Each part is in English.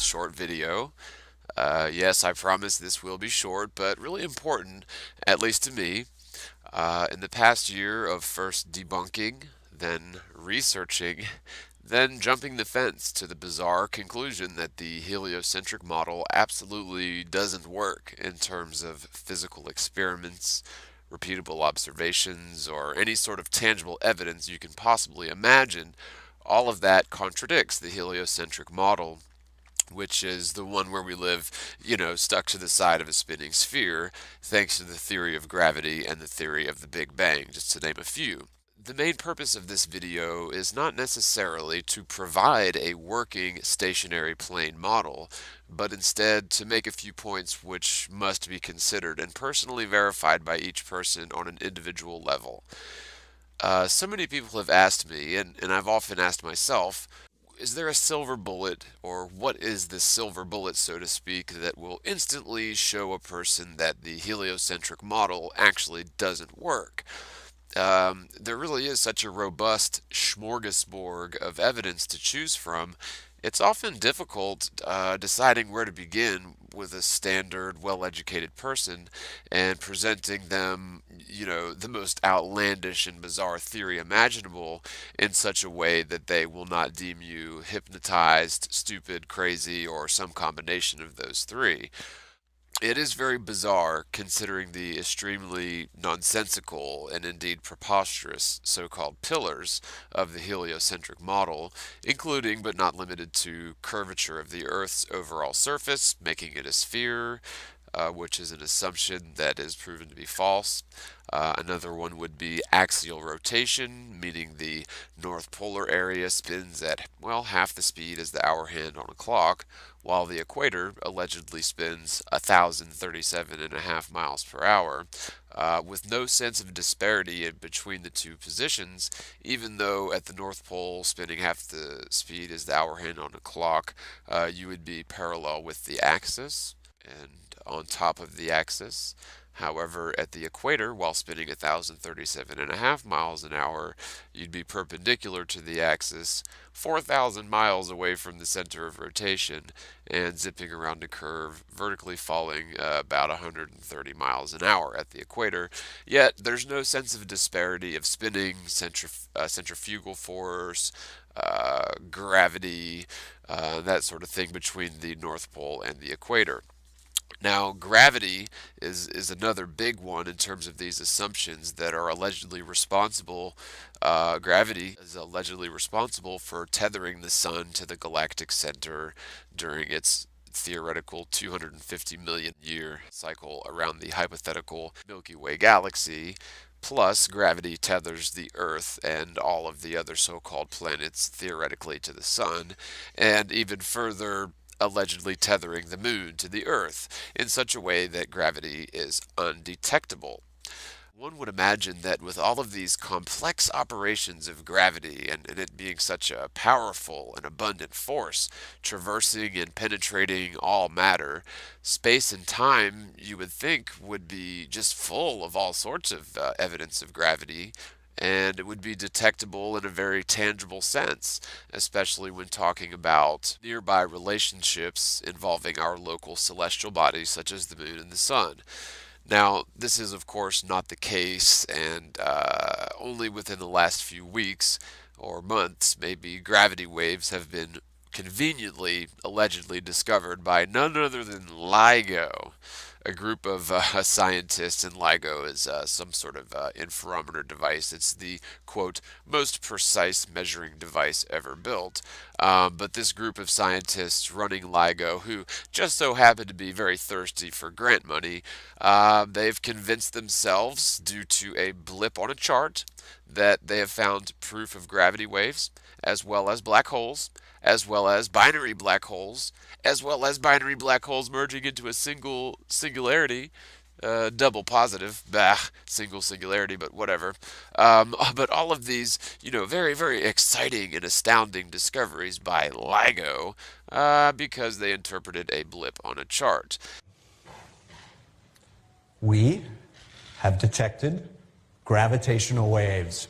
short video. Yes, I promise this will be short, but really important, at least to me. In the past year of first debunking, then researching, then jumping the fence to the bizarre conclusion that the heliocentric model absolutely doesn't work in terms of physical experiments, repeatable observations, or any sort of tangible evidence you can possibly imagine, all of that contradicts the heliocentric model, which is the one where we live, stuck to the side of a spinning sphere, thanks to the theory of gravity and the theory of the Big Bang, just to name a few. The main purpose of this video is not necessarily to provide a working stationary plane model, but instead to make a few points which must be considered and personally verified by each person on an individual level. So many people have asked me, and I've often asked myself, is there a silver bullet, or what is the silver bullet, so to speak, that will instantly show a person that the heliocentric model actually doesn't work? There really is such a robust smorgasbord of evidence to choose from. It's often difficult deciding where to begin with a standard, well-educated person and presenting them, the most outlandish and bizarre theory imaginable in such a way that they will not deem you hypnotized, stupid, crazy, or some combination of those three. It is very bizarre considering the extremely nonsensical and indeed preposterous so-called pillars of the heliocentric model, including but not limited to curvature of the Earth's overall surface, making it a sphere, which is an assumption that is proven to be false. Another one would be axial rotation, meaning the north polar area spins at, half the speed as the hour hand on a clock, while the equator allegedly spins 1,037.5 miles per hour, with no sense of disparity in between the two positions, even though at the North Pole spinning half the speed as the hour hand on a clock, you would be parallel with the axis and on top of the axis. However, at the equator, while spinning 1,037.5 miles an hour, you'd be perpendicular to the axis, 4,000 miles away from the center of rotation, and zipping around a curve, vertically falling about 130 miles an hour at the equator. Yet, there's no sense of disparity of spinning, centrifugal force, gravity, that sort of thing between the North Pole and the equator. Now, gravity is another big one in terms of these assumptions that are allegedly responsible. Gravity is allegedly responsible for tethering the sun to the galactic center during its theoretical 250 million year cycle around the hypothetical Milky Way galaxy. Plus, gravity tethers the Earth and all of the other so-called planets theoretically to the sun, and even further, allegedly tethering the moon to the Earth in such a way that gravity is undetectable. One would imagine that with all of these complex operations of gravity and it being such a powerful and abundant force, traversing and penetrating all matter, space and time, you would think, would be just full of all sorts of evidence of gravity, and it would be detectable in a very tangible sense, especially when talking about nearby relationships involving our local celestial bodies such as the moon and the sun. Now, this is of course not the case, and only within the last few weeks or months, maybe, gravity waves have been conveniently, allegedly discovered by none other than LIGO, a group of scientists, and LIGO is some sort of interferometer device. It's the, quote, most precise measuring device ever built. But this group of scientists running LIGO, who just so happen to be very thirsty for grant money, they've convinced themselves, due to a blip on a chart, that they have found proof of gravity waves, as well as black holes, as well as binary black holes, as well as binary black holes merging into a single singularity, double positive, single singularity, but whatever. But all of these, very, very exciting and astounding discoveries by LIGO, because they interpreted a blip on a chart. We have detected gravitational waves.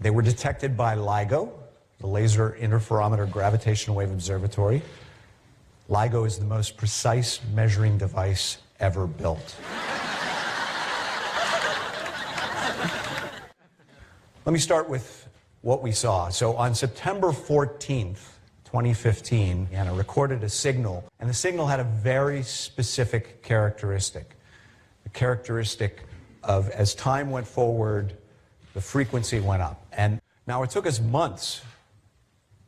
They were detected by LIGO, the Laser Interferometer Gravitational Wave Observatory. LIGO is the most precise measuring device ever built. Let me start with what we saw. So on September 14th, 2015, Anna recorded a signal, and the signal had a very specific characteristic. The characteristic of, as time went forward, the frequency went up. And now it took us months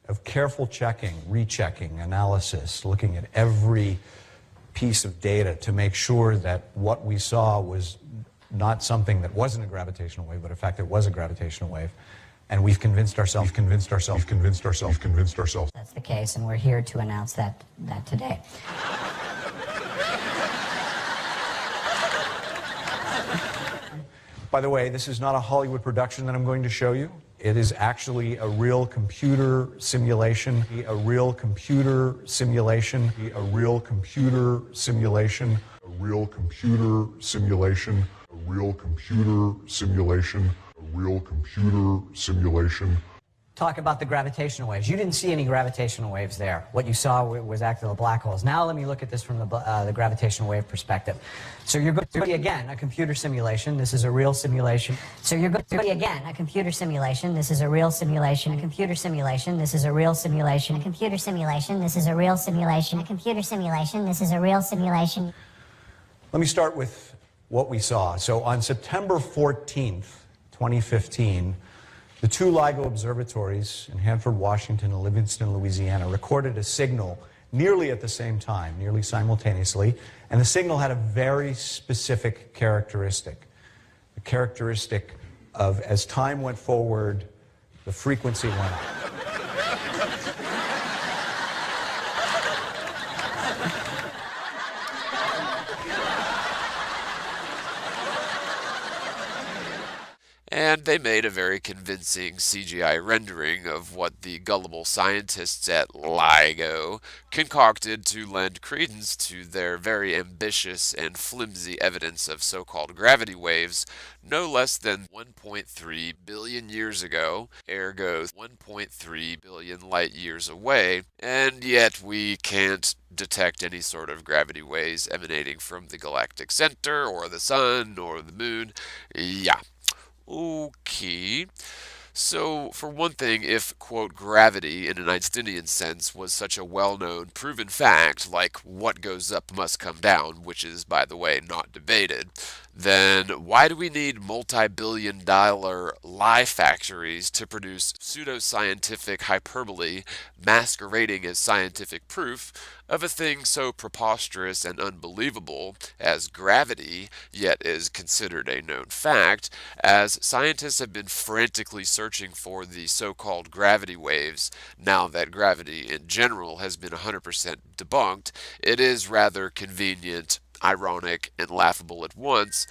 of careful checking, rechecking, analysis, looking at every piece of data to make sure that what we saw was not something that wasn't a gravitational wave, but in fact it was a gravitational wave. And we've convinced ourselves. That's the case, and we're here to announce that today. By the way, this is not a Hollywood production that I'm going to show you. It is actually a real computer simulation, a real computer simulation, a real computer simulation, a real computer simulation, a real computer simulation, a real computer simulation. Talk about the gravitational waves. You didn't see any gravitational waves there. What you saw was actually the black holes. Now let me look at this from the gravitational wave perspective. So you're going to see again a computer simulation. This is a real simulation. So you're going to see again a computer simulation. This is a real simulation. A computer simulation. This is a real simulation. A computer simulation. This is a real simulation. A computer simulation. This is a real simulation. Let me start with what we saw. So on September 14th, 2015, the two LIGO observatories in Hanford, Washington, and Livingston, Louisiana, recorded a signal nearly at the same time, nearly simultaneously, and the signal had a very specific characteristic. The characteristic of, as time went forward, the frequency went up. And they made a very convincing CGI rendering of what the gullible scientists at LIGO concocted to lend credence to their very ambitious and flimsy evidence of so-called gravity waves no less than 1.3 billion years ago, ergo 1.3 billion light years away, and yet we can't detect any sort of gravity waves emanating from the galactic center, or the sun, or the moon. Yeah. Okay. So, for one thing, if, quote, gravity in an Einsteinian sense was such a well-known, proven fact, like what goes up must come down, which is, by the way, not debated, then why do we need multi-billion-dollar lie factories to produce pseudoscientific hyperbole masquerading as scientific proof of a thing so preposterous and unbelievable as gravity, yet is considered a known fact, as scientists have been frantically searching for the so-called gravity waves now that gravity in general has been 100% debunked? It is rather convenient, ironic, and laughable at once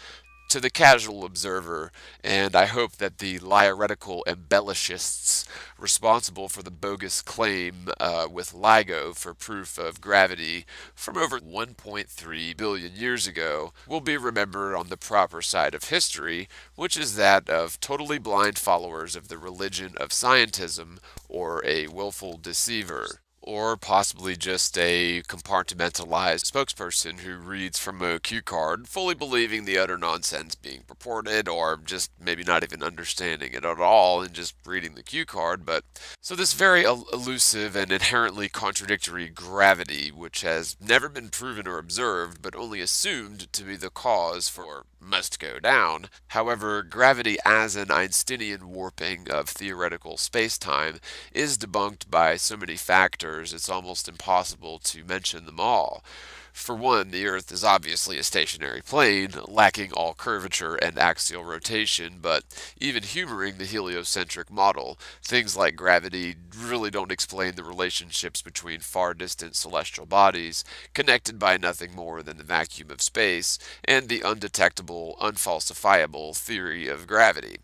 to the casual observer, and I hope that the lyrical embellishists responsible for the bogus claim with LIGO for proof of gravity from over 1.3 billion years ago will be remembered on the proper side of history, which is that of totally blind followers of the religion of scientism, or a willful deceiver. Or possibly just a compartmentalized spokesperson who reads from a cue card, fully believing the utter nonsense being purported, or just maybe not even understanding it at all and just reading the cue card. But so this very elusive and inherently contradictory gravity, which has never been proven or observed, but only assumed to be the cause for must go down. However, gravity as an Einsteinian warping of theoretical space-time is debunked by so many factors it's almost impossible to mention them all. For one, the Earth is obviously a stationary plane, lacking all curvature and axial rotation, but even humoring the heliocentric model, things like gravity really don't explain the relationships between far-distant celestial bodies, connected by nothing more than the vacuum of space, and the undetectable, unfalsifiable theory of gravity.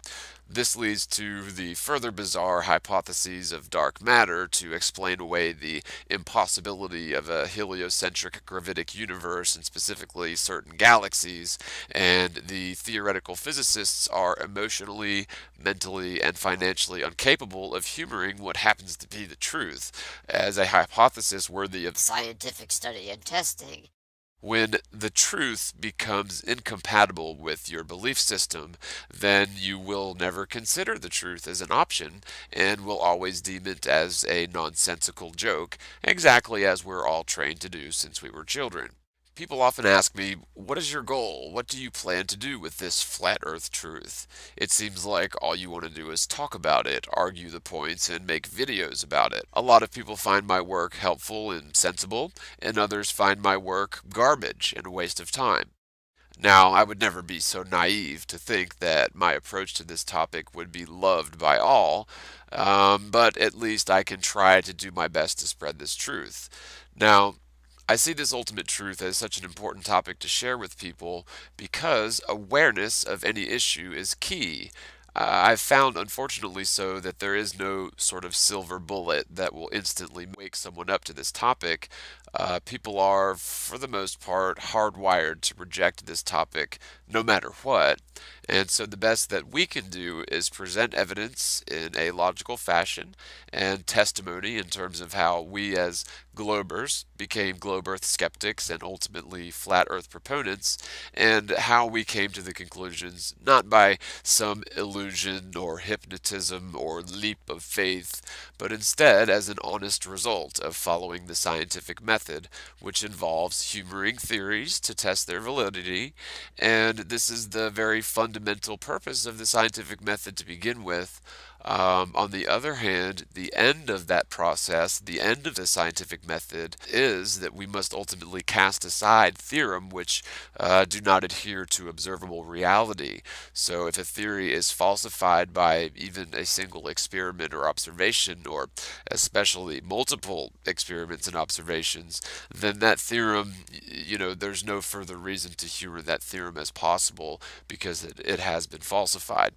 This leads to the further bizarre hypotheses of dark matter to explain away the impossibility of a heliocentric gravitic universe, and specifically certain galaxies, and the theoretical physicists are emotionally, mentally, and financially incapable of humoring what happens to be the truth as a hypothesis worthy of scientific study and testing. When the truth becomes incompatible with your belief system, then you will never consider the truth as an option and will always deem it as a nonsensical joke, exactly as we're all trained to do since we were children. People often ask me, what is your goal? What do you plan to do with this flat earth truth? It seems like all you want to do is talk about it, argue the points, and make videos about it. A lot of people find my work helpful and sensible, and others find my work garbage and a waste of time. Now, I would never be so naive to think that my approach to this topic would be loved by all, but at least I can try to do my best to spread this truth. Now, I see this ultimate truth as such an important topic to share with people because awareness of any issue is key. I've found, unfortunately so, that there is no sort of silver bullet that will instantly wake someone up to this topic. People are, for the most part, hardwired to reject this topic no matter what. And so the best that we can do is present evidence in a logical fashion and testimony in terms of how we as globers became globe earth skeptics and ultimately flat earth proponents, and how we came to the conclusions not by some illusion or hypnotism or leap of faith, but instead as an honest result of following the scientific method, which involves humoring theories to test their validity. And this is the very fundamental purpose of the scientific method to begin with. On the other hand, the end of that process, the end of the scientific method, is that we must ultimately cast aside theorem which do not adhere to observable reality. So if a theory is falsified by even a single experiment or observation, or especially multiple experiments and observations, then that theorem, there's no further reason to humor that theorem as possible because it has been falsified.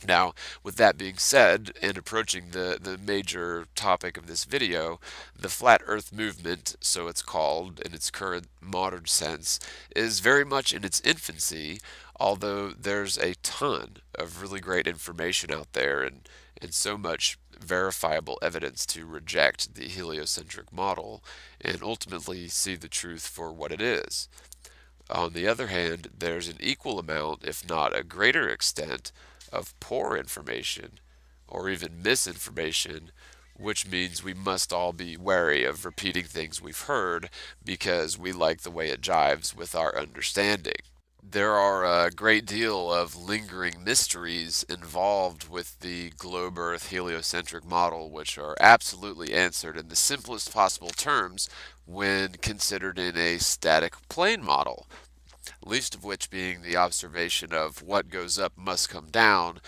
Now, with that being said, and approaching the major topic of this video, the Flat Earth movement, so it's called in its current modern sense, is very much in its infancy, although there's a ton of really great information out there and so much verifiable evidence to reject the heliocentric model and ultimately see the truth for what it is. On the other hand, there's an equal amount, if not a greater extent, of poor information or even misinformation, which means we must all be wary of repeating things we've heard because we like the way it jives with our understanding. There are a great deal of lingering mysteries involved with the globe Earth heliocentric model, which are absolutely answered in the simplest possible terms when considered in a static plane model, least of which being the observation of what goes up must come down,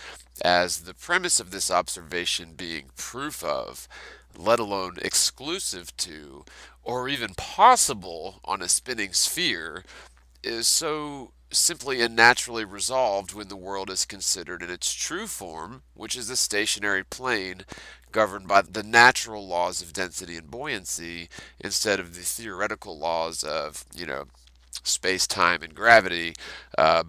as the premise of this observation being proof of, let alone exclusive to, or even possible on a spinning sphere, is so simply and naturally resolved when the world is considered in its true form, which is a stationary plane governed by the natural laws of density and buoyancy instead of the theoretical laws of, space-time and gravity,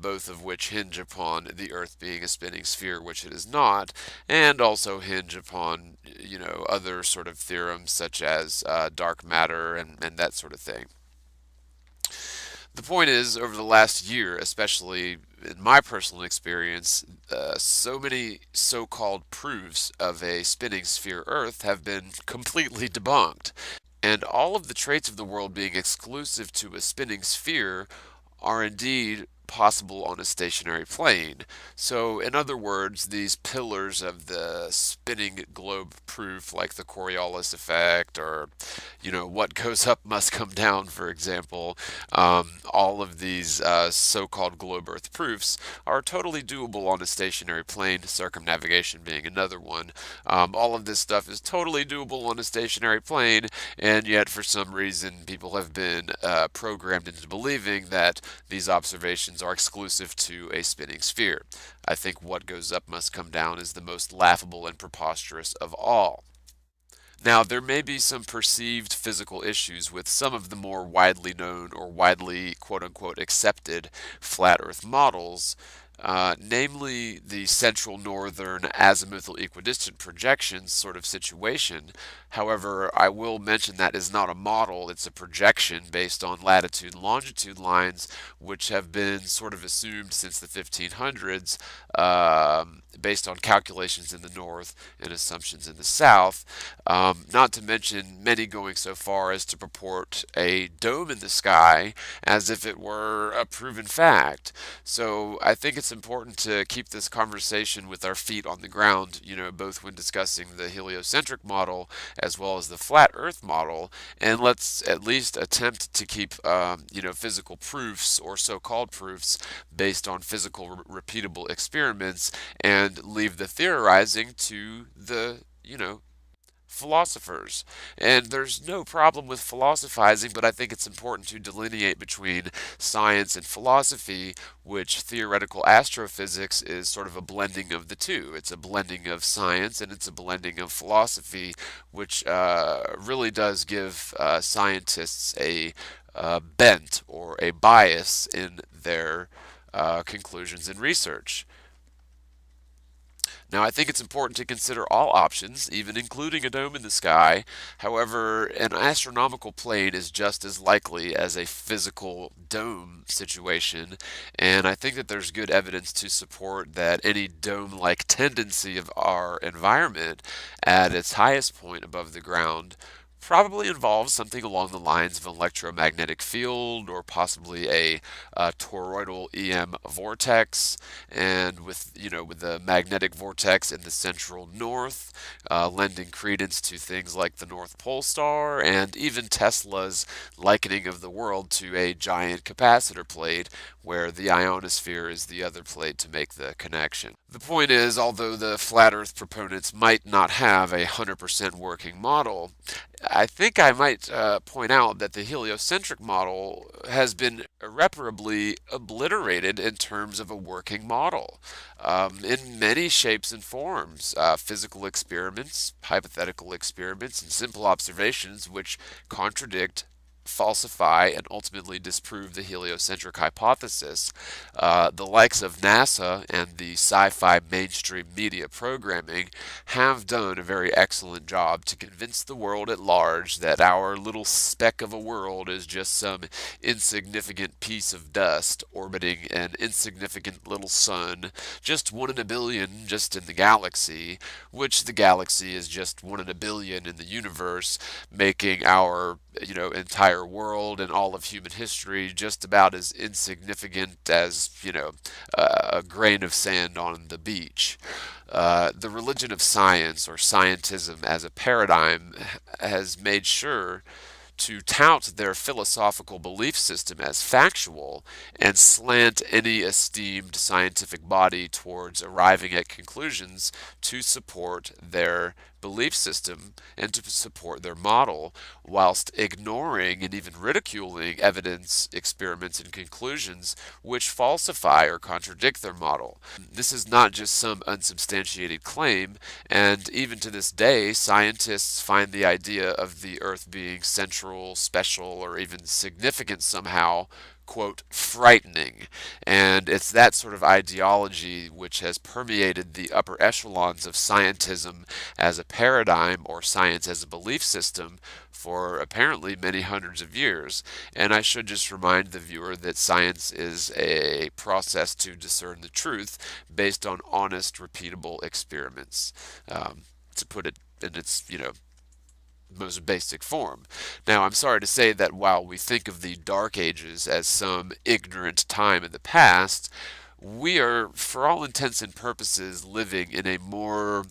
both of which hinge upon the Earth being a spinning sphere, which it is not, and also hinge upon, other sort of theorems such as dark matter and that sort of thing. The point is, over the last year, especially in my personal experience, so many so-called proofs of a spinning sphere Earth have been completely debunked. And all of the traits of the world being exclusive to a spinning sphere are indeed possible on a stationary plane. So, in other words, these pillars of the spinning globe proof, like the Coriolis effect, or, what goes up must come down, for example, all of these so-called globe Earth proofs are totally doable on a stationary plane, circumnavigation being another one. All of this stuff is totally doable on a stationary plane, and yet for some reason people have been programmed into believing that these observations dimensions are exclusive to a spinning sphere. I think what goes up must come down is the most laughable and preposterous of all. Now, there may be some perceived physical issues with some of the more widely known or widely quote-unquote accepted flat Earth models, namely the central northern azimuthal equidistant projection sort of situation. However, I will mention that is not a model, it's a projection based on latitude and longitude lines, which have been sort of assumed since the 1500s, based on calculations in the north and assumptions in the south. Not to mention many going so far as to purport a dome in the sky as if it were a proven fact. So I think it's important to keep this conversation with our feet on the ground, both when discussing the heliocentric model as well as the flat Earth model, and let's at least attempt to keep, physical proofs or so-called proofs based on physical repeatable experiments, and leave the theorizing to the, philosophers. And there's no problem with philosophizing, but I think it's important to delineate between science and philosophy, which theoretical astrophysics is sort of a blending of the two. It's a blending of science and it's a blending of philosophy, which really does give scientists a bent or a bias in their conclusions and research. Now, I think it's important to consider all options, even including a dome in the sky. However, an astronomical plane is just as likely as a physical dome situation, and I think that there's good evidence to support that any dome-like tendency of our environment at its highest point above the ground probably involves something along the lines of an electromagnetic field or possibly a toroidal EM vortex, and with the magnetic vortex in the central north lending credence to things like the North Pole star, and even Tesla's likening of the world to a giant capacitor plate where the ionosphere is the other plate to make the connection. The point is, although the flat Earth proponents might not have a 100% working model, I think I might point out that the heliocentric model has been irreparably obliterated in terms of a working model. In many shapes and forms, physical experiments, hypothetical experiments, and simple observations which contradict, falsify, and ultimately disprove the heliocentric hypothesis. The likes of NASA and the sci-fi mainstream media programming have done a very excellent job to convince the world at large that our little speck of a world is just some insignificant piece of dust orbiting an insignificant little sun, just 1 in a billion just in the galaxy, which the galaxy is just 1 in a billion in the universe, making our entire world and all of human history just about as insignificant as, a grain of sand on the beach. The religion of science, or scientism as a paradigm, has made sure to tout their philosophical belief system as factual and slant any esteemed scientific body towards arriving at conclusions to support their belief system and to support their model, whilst ignoring and even ridiculing evidence, experiments, and conclusions which falsify or contradict their model. This is not just some unsubstantiated claim, and even to this day, scientists find the idea of the Earth being central, special, or even significant somehow, quote, frightening. And it's that sort of ideology which has permeated the upper echelons of scientism as a paradigm, or science as a belief system, for apparently many hundreds of years. And I should just remind the viewer that science is a process to discern the truth based on honest, repeatable experiments, to put it in its, most basic form. Now, I'm sorry to say that while we think of the Dark Ages as some ignorant time in the past, we are, for all intents and purposes, living in a more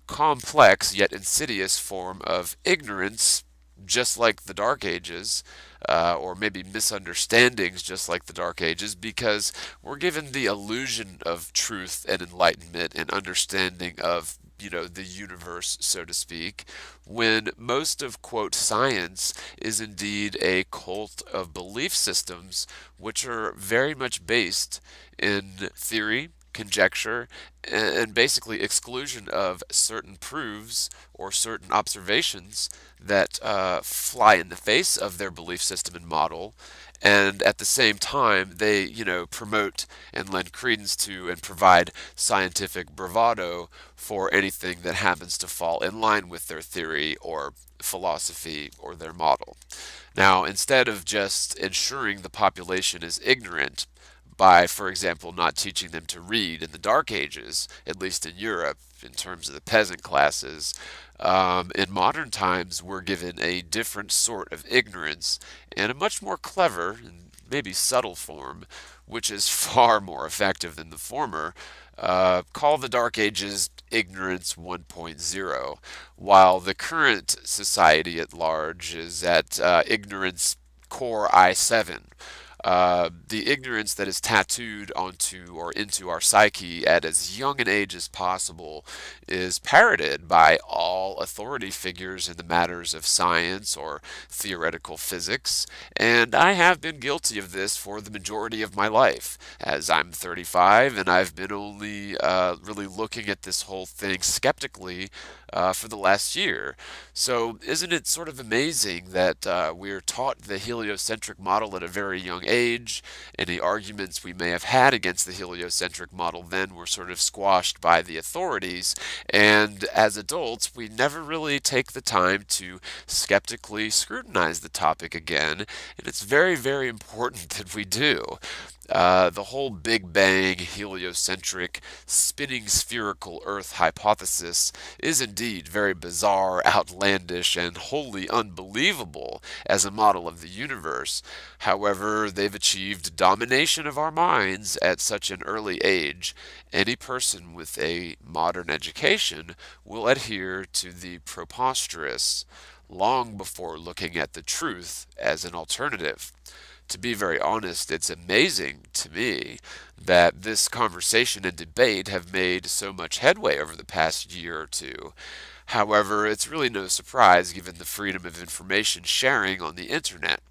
complex yet insidious form of ignorance, just like the Dark Ages, or maybe misunderstandings just like the Dark Ages, because we're given the illusion of truth and enlightenment and understanding of the universe, so to speak, when most of, quote, science is indeed a cult of belief systems which are very much based in theory, conjecture, and basically exclusion of certain proofs or certain observations that fly in the face of their belief system and model. And at the same time, they, promote and lend credence to and provide scientific bravado for anything that happens to fall in line with their theory or philosophy or their model. Now, instead of just ensuring the population is ignorant by, for example, not teaching them to read in the Dark Ages, at least in Europe, in terms of the peasant classes, in modern times we're given a different sort of ignorance and a much more clever and maybe subtle form, which is far more effective than the former. Call the Dark Ages Ignorance 1.0, while the current society at large is at Ignorance Core I7. The ignorance that is tattooed onto or into our psyche at as young an age as possible is parroted by all authority figures in the matters of science or theoretical physics, and I have been guilty of this for the majority of my life, as I'm 35 and I've been only really looking at this whole thing skeptically for the last year. So isn't it sort of amazing that we're taught the heliocentric model at a very young age? Any arguments we may have had against the heliocentric model then were sort of squashed by the authorities, and as adults we never really take the time to skeptically scrutinize the topic again, and it's very, very important that we do. The whole Big Bang, heliocentric, spinning spherical Earth hypothesis is indeed very bizarre, outlandish, and wholly unbelievable as a model of the universe. However, they've achieved domination of our minds at such an early age. Any person with a modern education will adhere to the preposterous long before looking at the truth as an alternative. To be very honest, it's amazing to me that this conversation and debate have made so much headway over the past year or two. However, it's really no surprise given the freedom of information sharing on the internet.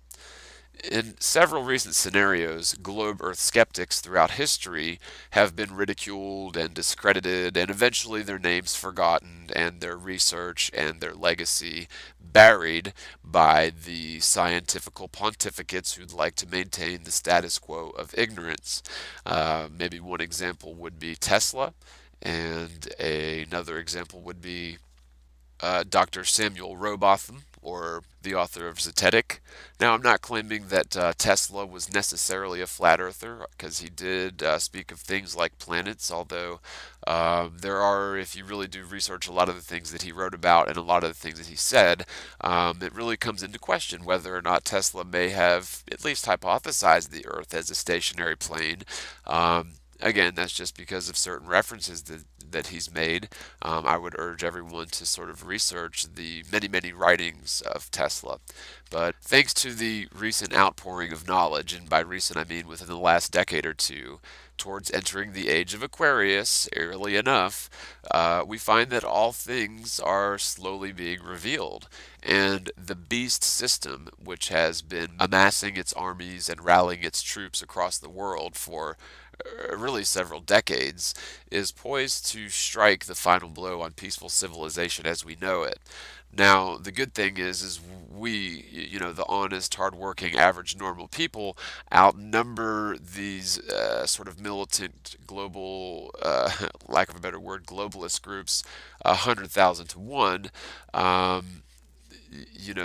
In several recent scenarios, globe Earth skeptics throughout history have been ridiculed and discredited, and eventually their names forgotten, and their research and their legacy buried by the scientifical pontificates who'd like to maintain the status quo of ignorance. Maybe one example would be Tesla, and another example would be Dr. Samuel Rowbotham, or the author of Zetetic. Now, I'm not claiming that Tesla was necessarily a flat earther, because he did speak of things like planets, although there are, if you really do research a lot of the things that he wrote about and a lot of the things that he said, it really comes into question whether or not Tesla may have at least hypothesized the Earth as a stationary plane. Again, that's just because of certain references that he's made. I would urge everyone to sort of research the many, many writings of Tesla. But thanks to the recent outpouring of knowledge, and by recent I mean within the last decade or two, towards entering the age of Aquarius, eerily enough, we find that all things are slowly being revealed. And the beast system, which has been amassing its armies and rallying its troops across the world for really several decades, is poised to strike the final blow on peaceful civilization as we know it. Now, the good thing is we, the honest, hardworking, average, normal people outnumber these sort of militant, global, lack of a better word, globalist groups 100,000 to 1.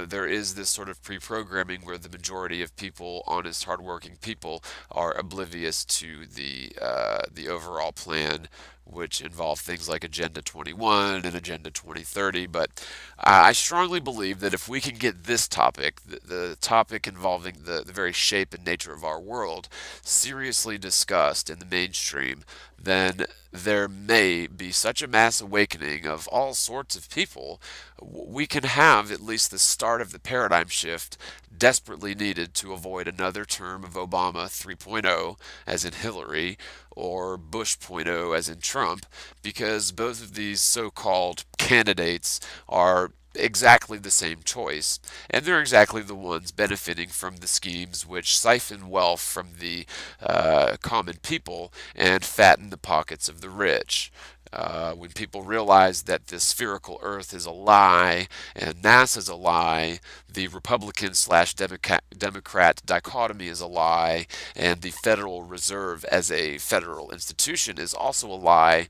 There is this sort of pre-programming where the majority of people, honest, hardworking people, are oblivious to the overall plan, which involve things like Agenda 21 and Agenda 2030. But I strongly believe that if we can get this topic, the topic involving the very shape and nature of our world, seriously discussed in the mainstream, then there may be such a mass awakening of all sorts of people, we can have at least the start of the paradigm shift desperately needed to avoid another term of Obama 3.0, as in Hillary, or Bush 0.0, as in Trump, because both of these so-called candidates are exactly the same choice, and they're exactly the ones benefiting from the schemes which siphon wealth from the common people and fatten the pockets of the rich. When people realize that the spherical Earth is a lie and NASA's a lie, the Republican slash Democrat dichotomy is a lie, and the Federal Reserve as a federal institution is also a lie,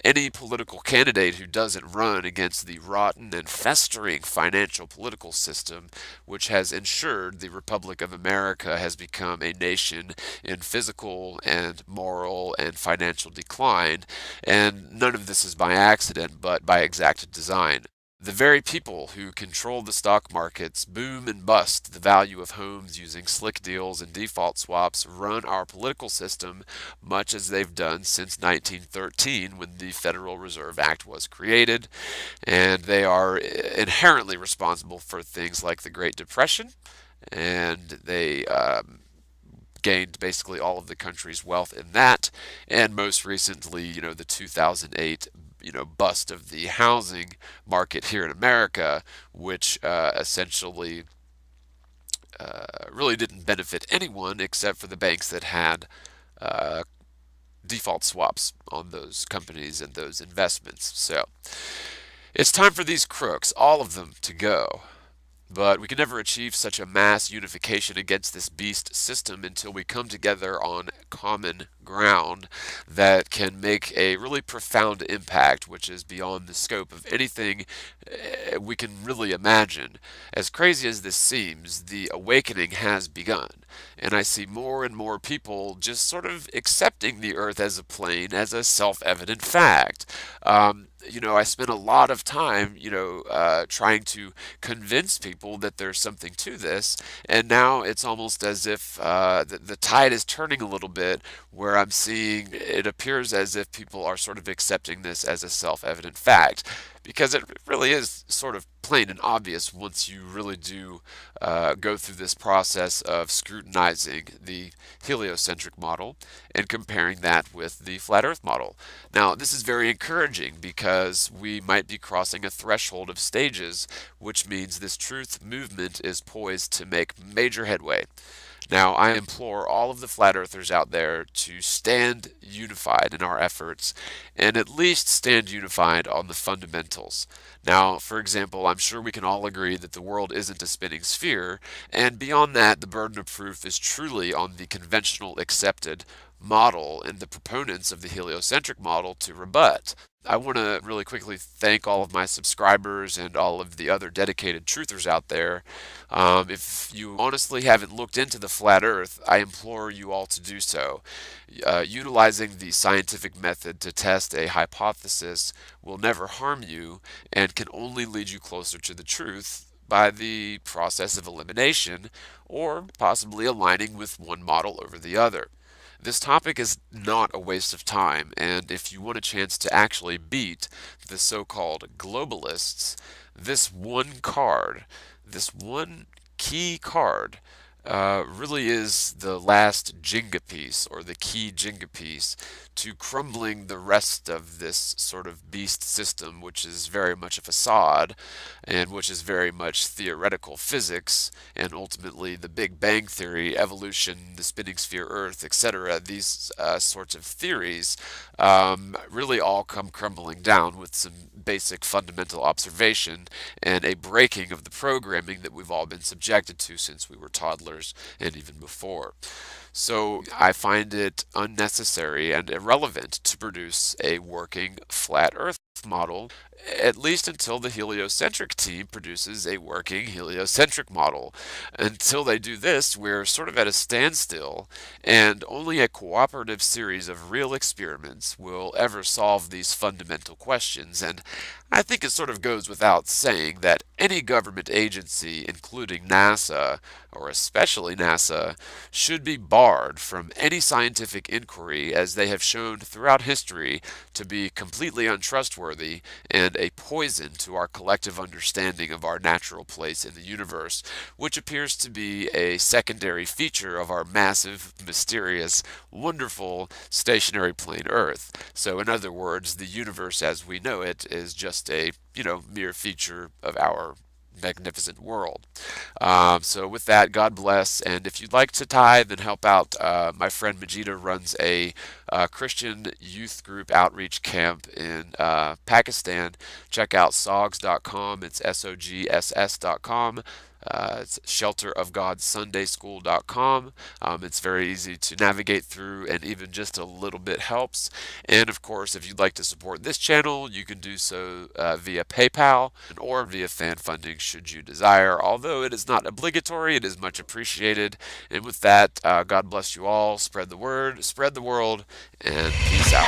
any political candidate who doesn't run against the rotten and festering financial political system which has ensured the Republic of America has become a nation in physical and moral and financial decline, and none of this is by accident but by exact design. The very people who control the stock markets, boom and bust the value of homes using slick deals and default swaps, run our political system much as they've done since 1913 when the Federal Reserve Act was created, and they are inherently responsible for things like the Great Depression, and they gained basically all of the country's wealth in that, and most recently, the 2008 bust of the housing market here in America, which essentially really didn't benefit anyone except for the banks that had default swaps on those companies and those investments. So it's time for these crooks, all of them, to go. But we can never achieve such a mass unification against this beast system until we come together on common ground that can make a really profound impact, which is beyond the scope of anything we can really imagine. As crazy as this seems, the awakening has begun, and I see more and more people just sort of accepting the Earth as a plane as a self-evident fact. I spent a lot of time, trying to convince people that there's something to this, and now it's almost as if the tide is turning a little bit, where I'm seeing it appears as if people are sort of accepting this as a self-evident fact, because it really is sort of plain and obvious once you really do go through this process of scrutinizing the heliocentric model and comparing that with the flat Earth model. Now, this is very encouraging because we might be crossing a threshold of stages, which means this truth movement is poised to make major headway. Now, I implore all of the flat earthers out there to stand unified in our efforts, and at least stand unified on the fundamentals. Now, for example, I'm sure we can all agree that the world isn't a spinning sphere, and beyond that, the burden of proof is truly on the conventional accepted model and the proponents of the heliocentric model to rebut. I want to really quickly thank all of my subscribers and all of the other dedicated truthers out there. If you honestly haven't looked into the flat Earth, I implore you all to do so. Utilizing the scientific method to test a hypothesis will never harm you and can only lead you closer to the truth by the process of elimination, or possibly aligning with one model over the other. This topic is not a waste of time, and if you want a chance to actually beat the so-called globalists, this one card, this one key card, really is the last Jenga piece, or the key Jenga piece, to crumbling the rest of this sort of beast system, which is very much a facade, and which is very much theoretical physics, and ultimately the Big Bang Theory, evolution, the spinning sphere Earth, etc. These sorts of theories really all come crumbling down with some basic fundamental observation and a breaking of the programming that we've all been subjected to since we were toddlers and even before. So I find it unnecessary and irrelevant to produce a working flat Earth model, at least until the heliocentric team produces a working heliocentric model. Until they do this, we're sort of at a standstill, and only a cooperative series of real experiments will ever solve these fundamental questions, and I think it sort of goes without saying that any government agency, including NASA, or especially NASA, should be barred from any scientific inquiry, as they have shown throughout history to be completely untrustworthy and a poison to our collective understanding of our natural place in the universe, which appears to be a secondary feature of our massive, mysterious, wonderful stationary plane Earth. So, in other words, the universe as we know it is just a, mere feature of our magnificent world. So with that, God bless. And if you'd like to tithe and help out, my friend Majida runs a Christian youth group outreach camp in Pakistan. Check out sogs.com. It's SOGSS.com. It's shelterofgodssundayschool.com. It's very easy to navigate through, and even just a little bit helps. And of course, if you'd like to support this channel, you can do so via PayPal or via fan funding should you desire. Although it is not obligatory, it is much appreciated. And with that, God bless you all. Spread the word, spread the world, and peace out.